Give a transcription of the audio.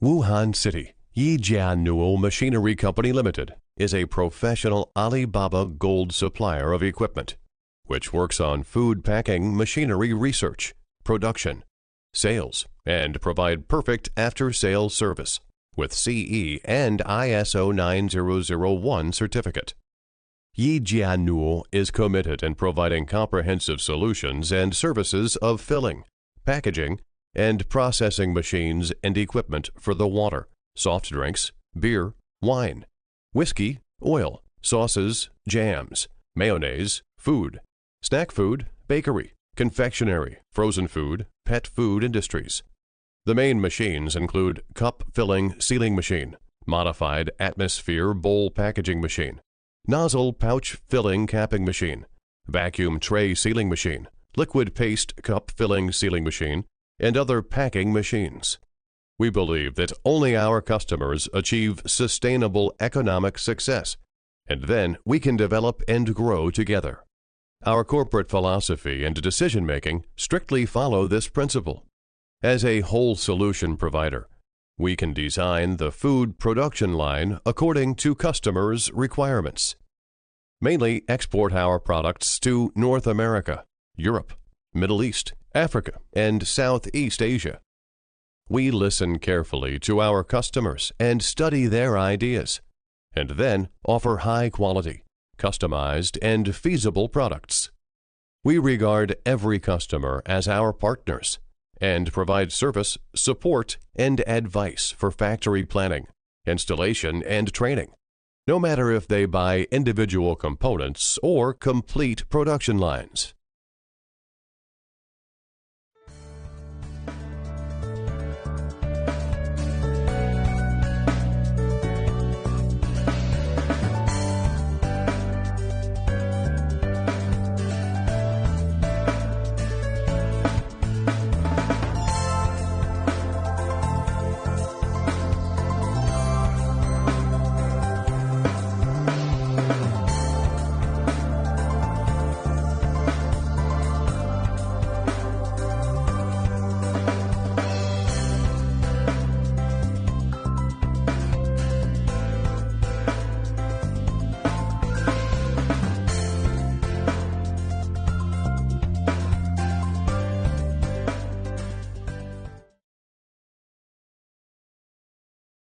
Wuhan City, Yijianuo Machinery Company Limited is a professional Alibaba Gold supplier of equipment, which works on food packing machinery research, production, sales, and provide perfect after-sales service with CE and ISO 9001 certificate. Yijianuo is committed in providing comprehensive solutions and services of filling, packaging, and processing machines and equipment for the water, soft drinks, beer, wine, whiskey, oil, sauces, jams, mayonnaise, food, snack food, bakery, confectionery, frozen food, pet food industries. The main machines include cup filling sealing machine, modified atmosphere bowl packaging machine, nozzle pouch filling capping machine, vacuum tray sealing machine, liquid paste cup filling sealing machine, and other packing machines. We believe that only our customers achieve sustainable economic success, and then we can develop and grow together. Our corporate philosophy and decision-making strictly follow this principle. As a whole solution provider, we can design the food production line according to customers' requirements. Mainly export our products to North America, Europe, Middle East, Africa, and Southeast Asia. We listen carefully to our customers and study their ideas, and then offer high-quality, customized, and feasible products. We regard every customer as our partners and provide service, support, and advice for factory planning, installation, and training, no matter if they buy individual components or complete production lines.